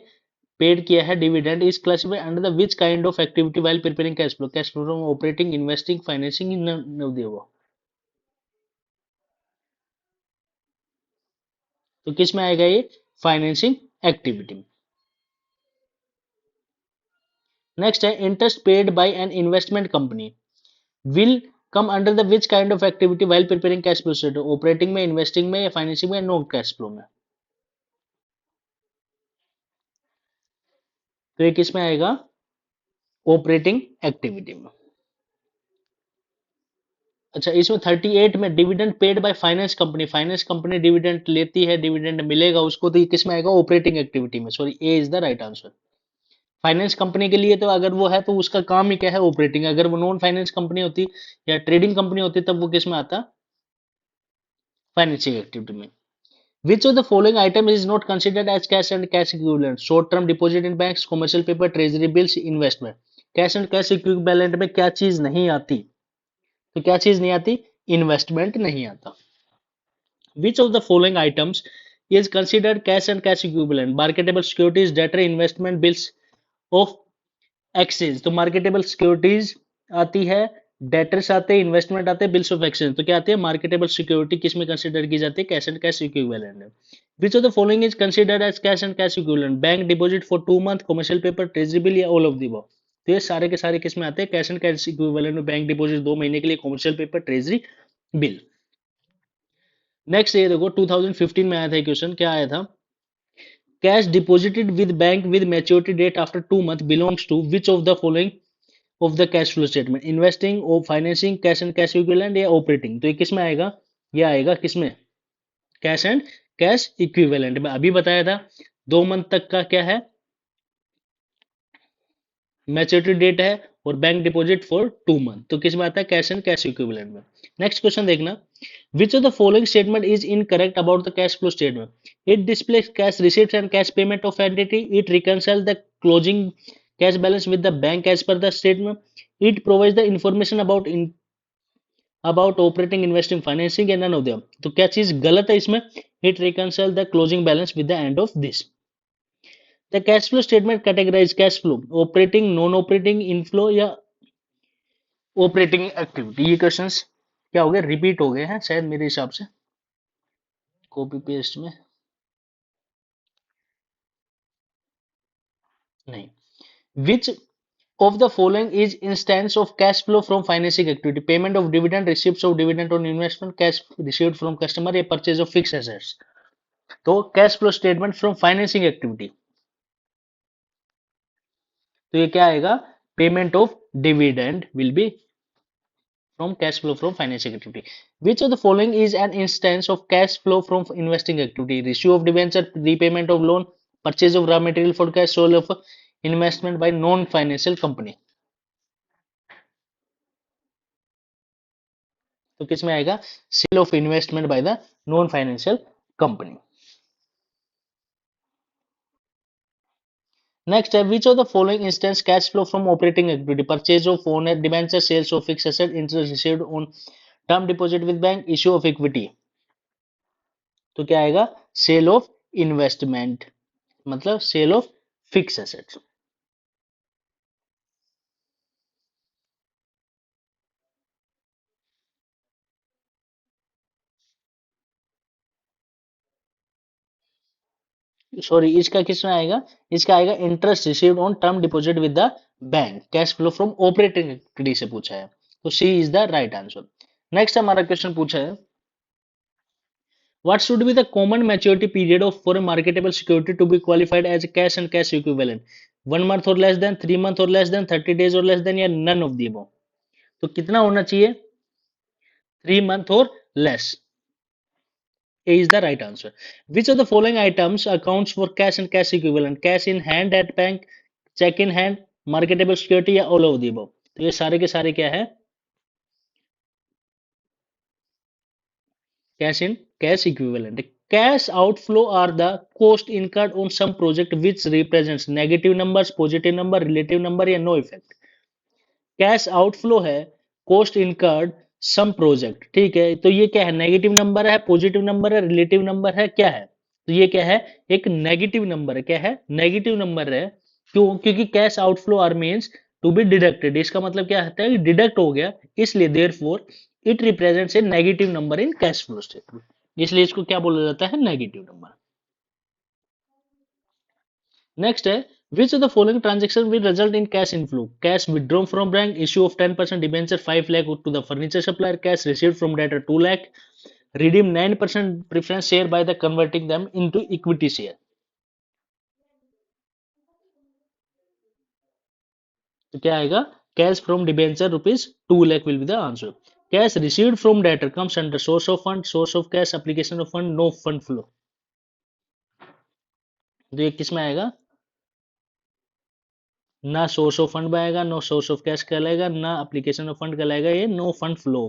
पेड किया है dividend. Is classified under the which kind of activity while preparing cash flow? Cash flow from operating, investing, financing, none of the above. तो किस में आएगा? ये financing activity में. नेक्स्ट है interest paid by an investment company will come under the which kind of activity while preparing cash flow statement? Operating में, investing में, या फाइनेंसिंग में, नो कैश फ्लो में. तो ये किस में आएगा? ऑपरेटिंग एक्टिविटी में. अच्छा, इसमें 38 में dividend paid by finance company. Finance company dividend लेती है, डिविडेंड मिलेगा उसको, तो ये किस में आएगा? ऑपरेटिंग एक्टिविटी में. Sorry, A is the right answer. Finance company के लिए तो अगर वो है तो उसका काम ही क्या है? ऑपरेटिंग. अगर वो नॉन फाइनेंस कंपनी होती या ट्रेडिंग कंपनी होती तब वो किस में आता? फाइनेंसिंग एक्टिविटी में. Which of the following item is not considered as cash and cash equivalent? Short term deposit in banks, commercial paper, treasury bills, investment. Cash and cash equivalent में क्या चीज नहीं आती? तो क्या चीज नहीं आती? इन्वेस्टमेंट नहीं आता. Which of the following items is considered cash and cash equivalent? Marketable securities, debtor, investment, bills of exchange. तो मार्केटेबल सिक्योरिटीज आती है, डेटर्स आते हैं, इन्वेस्टमेंट आते हैं, बिल्स ऑफ एक्सचेंज. तो क्या आती है? मार्केटेबल सिक्योरिटी किस में कंसिडर की जाती है? कैश एंड कैश इक्विवेलेंट में. Which of the following is considered as cash and cash equivalent? Bank deposit for 2 month, commercial paper, treasury bill, या ऑल ऑफ द अबव. तो ये सारे के सारे किस में आते हैं? कैश एंड कैश इक्विवेलेंट में. बैंक डिपॉजिट 2 महीने के लिए, commercial paper, treasury bill. Next ये देखो, 2015 में आया था क्वेश्चन. क्या आया था? Cash deposited with bank with maturity date after 2 month belongs to which of the following of the cash flow statement? Investing, और financing, cash and cash equivalent, या ऑपरेटिंग. तो ये किस में आएगा? ये आएगा किस में? कैश एंड कैश इक्विवेलेंट में. अभी बताया था 2 मंथ तक का क्या है? मैच्योरिटी डेट है, और बैंक डिपॉजिट फॉर 2 मंथ. तो किस में आता है? कैश एंड कैश इक्विवेलेंट में. नेक्स्ट क्वेश्चन देखना. विच of the following statement is incorrect about the cash flow statement? It displace cash receipts and cash payment of entity. It reconcile the closing cash balance with the bank as per the statement. It provides the information about operating, investing, financing and none of them. तो क्या चीज गलत है इसमें? It reconcile the closing balance with the end of this. The cash flow statement categorize cash flow, operating, non-operating, inflow या operating activity. ये questions क्या हो गए? रिपीट हो गए हैं शायद मेरे हिसाब से कॉपी पेस्ट में नहीं. Which of the following is instance of cash flow from financing activity? Payment of dividend, receipts of dividend on investment, cash received from customer या purchase of fixed assets. तो cash flow statement from financing activity, तो ये क्या आएगा? Payment of dividend will be from cash flow from financing activity. Which of the following is an instance of cash flow from investing activity? Issue of debenture, repayment of loan, purchase of raw material for cash, sale of investment by non-financial company. तो किसमें आएगा? Sale of investment by the non financial company. Next, which of the following instance cash flow from operating activity? Purchase of own debenture, sales of fixed asset, interest received on term deposit with bank, issue of equity. तो क्या आएगा? Sale of investment, मतलब sale of fix assets. Sorry, इसका किसमें आएगा? इसका आएगा interest received on term deposit with the bank. Cash flow from operating activity से पूछा है, तो C is the right answer. Next हमारा क्वेश्चन पूछा है, what should be the common maturity period of for a marketable security to be qualified as a cash and cash equivalent? 1 month or less than, 3 month or less than, 30 days or less than, या none of the above. तो कितना होना चाहिए? 3 month और less. A is the right answer. Which of the following items accounts for cash and cash equivalent? Cash in hand at bank, check in hand, marketable security या all of the above. तो ये सारे के सारे क्या है? Cash in cash equivalent. Cash outflow are the cost incurred on some project which represents negative numbers, positive number, relative number या no effect. Cash outflow है कॉस्ट इनकर्ड सम project, ठीक है. तो ये क्या है? नेगेटिव नंबर है, पॉजिटिव नंबर है, रिलेटिव नंबर है, क्या है? तो ये क्या है? एक नेगेटिव नंबर है. क्या है? नेगेटिव नंबर है. क्यों? क्योंकि cash outflow are means to be deducted. इसका मतलब क्या होता है? डिडक्ट हो गया, इसलिए therefore it represents a negative number in cash flow statement. इसलिए इसको क्या बोला जाता है? Negative number. नेक्स्ट है, which of the following transaction will result in cash inflow? Cash withdrawn from bank, issue of 10% debenture 5 lakh to the furniture supplier, cash received from debtor 2 lakh, redeem 9% preference share by the converting them into equity share. तो क्या आएगा? Cash from debenture rupees 2 lakh will be the answer. Cash received from debtor comes under source of fund, source of cash, application of fund, no fund flow. तो ये किस में आएगा? ना source of fund में आएगा, नो सोर्स ऑफ कैश कहलाएगा, ना एप्लीकेशन ऑफ फंड कहलाएगा, ये no fund flow.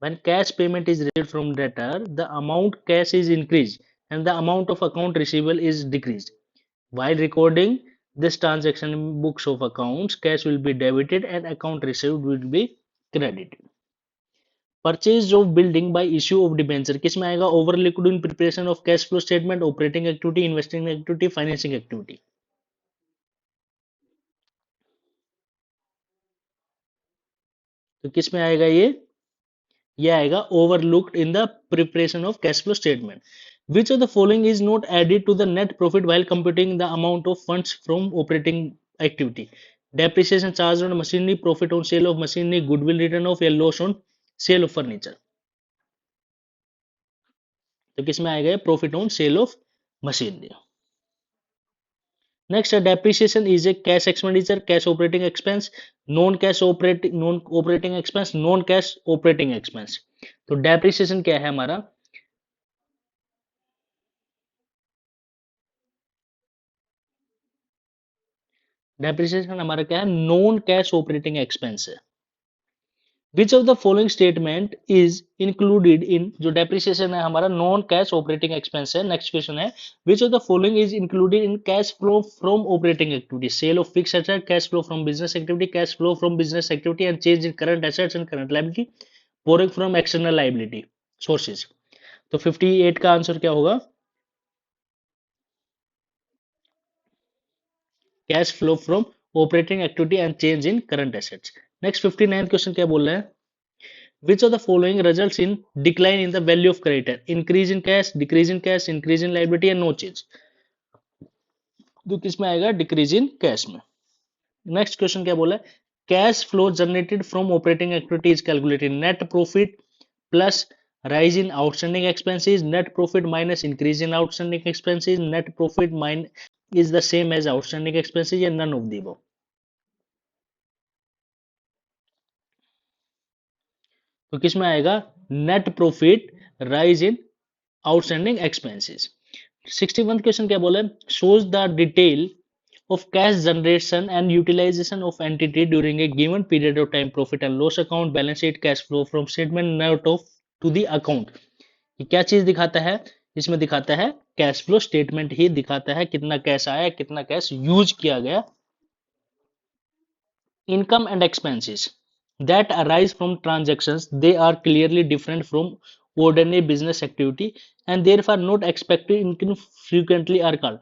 When cash payment is received from debtor, the amount cash is increased and the amount of account receivable is decreased. While recording this transaction in books of accounts, cash will be debited and account received will be credited. Purchase of building by issue of debenture किस में आएगा? Over liquid in preparation of cash flow statement, operating activity, investing activity, financing activity. तो किस में आएगा ये? ये आएगा overlooked in the preparation of cash flow statement. Which of the following is not added to the net profit while computing the amount of funds from operating activity? Depreciation charged on machinery, profit on sale of machinery, goodwill written off या loss on sale of furniture. तो किसमें आएगा? Profit on sale of machinery. Next, depreciation is a cash expenditure, cash operating expense, non operating expense, non cash operating expense. तो depreciation क्या है हमारा? Depreciation हमारा क्या है? नॉन कैश ऑपरेटिंग एक्सपेंस है. Which of the following statement is included in, जो depreciation है हमारा नॉन कैश ऑपरेटिंग एक्सपेंस है। नेक्स्ट क्वेश्चन है, which of the following is included in cash flow from operating activity, sale of fix asset, cash flow from business activity, cash flow from business activity and change in current assets and current liability, borrowing from external liability sources. तो 58 का answer क्या होगा? Cash flow from operating activity and change in current assets. Next 59 question क्या बोल रहा है? Which of the following results in decline in the value of creditor? Increase in cash, decrease in cash, increase in liability, and no change. तो किस में आएगा? Decrease in cash में। Next question क्या बोला है? Cash flow generated from operating activity is calculated net profit plus rise in outstanding expenses, net profit minus increase in outstanding expenses, net profit is the same as outstanding expenses, and none of the above. तो किस में आएगा? Net profit rise in outstanding expenses. 61 question क्या बोला है? shows the detail of cash generation and utilization of entity during a given period of time, profit and loss account, balance sheet, cash flow from statement, note of to the account। ये क्या चीज दिखाता है? इसमें दिखाता है cash flow statement ही दिखाता है, कितना कैश आया, कितना कैश यूज किया गया। Income and expenses that arise from transactions, they are clearly different from ordinary business activity and therefore not expected income frequently are called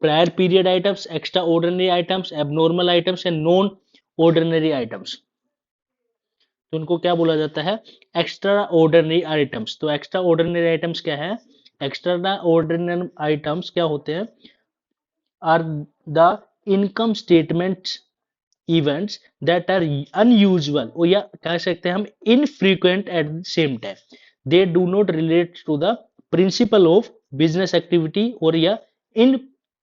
prior period items, extraordinary items, abnormal items and non ordinary items। तो उनको क्या बोला जाता है? Extraordinary items. तो extraordinary items क्या है? Extraordinary items क्या होते हैं? Are the income statements events that are unusual or या कह सकते हैं हम infrequent at the same time, they do not relate to the principle of business activity और या in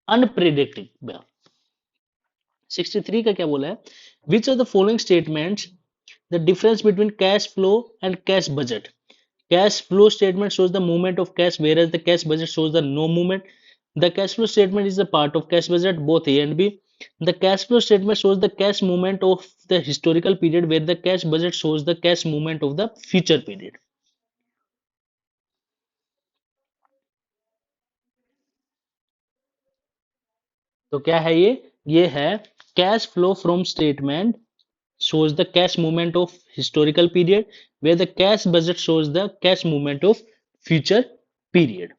unpredictable। 63 का क्या बोला है? which of the following statements the difference between cash flow and cash budget? Cash flow statement shows the movement of cash whereas the cash budget shows the no movement. The cash flow statement is a part of cash budget, both A and B. The cash flow statement shows the cash movement of the historical period where the cash budget shows the cash movement of the future period. तो क्या है ये? ये है cash flow from statement shows the cash movement of historical period where the cash budget shows the cash movement of future period।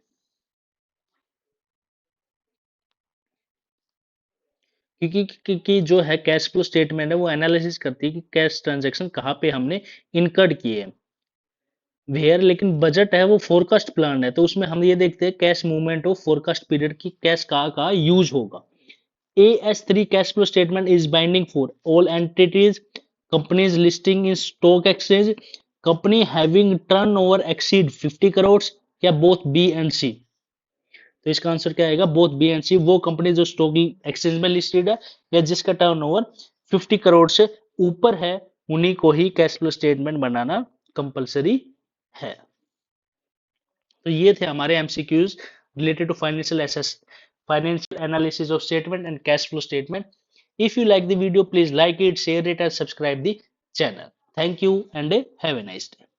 क्योंकि जो है cash flow statement है वो एनालिसिस करती है कि कैश ट्रांजैक्शन कहाँ पे हमने इनकर्ड किए हैं, वेयर लेकिन बजट है वो फोरकास्ट प्लान है, तो उसमें हम ये देखते हैं cash movement of forecast period की कैश कहाँ यूज होगा। AS3 cash flow statement is binding for all entities, companies listing in stock exchange, company having turnover exceed 50 crores या both B and C। तो इसका आंसर क्या आएगा? Both B and सी। वो company जो स्टॉक एक्सचेंज में listed है या जिसका टर्नओवर 50 करोड़ से ऊपर है, उन्हीं को ही कैश फ्लो स्टेटमेंट बनाना कंपलसरी है। तो ये थे हमारे MCQs related to financial analysis of statement and cash flow statement. If you like the video please like it, share it and subscribe the channel. Thank you and have a nice day.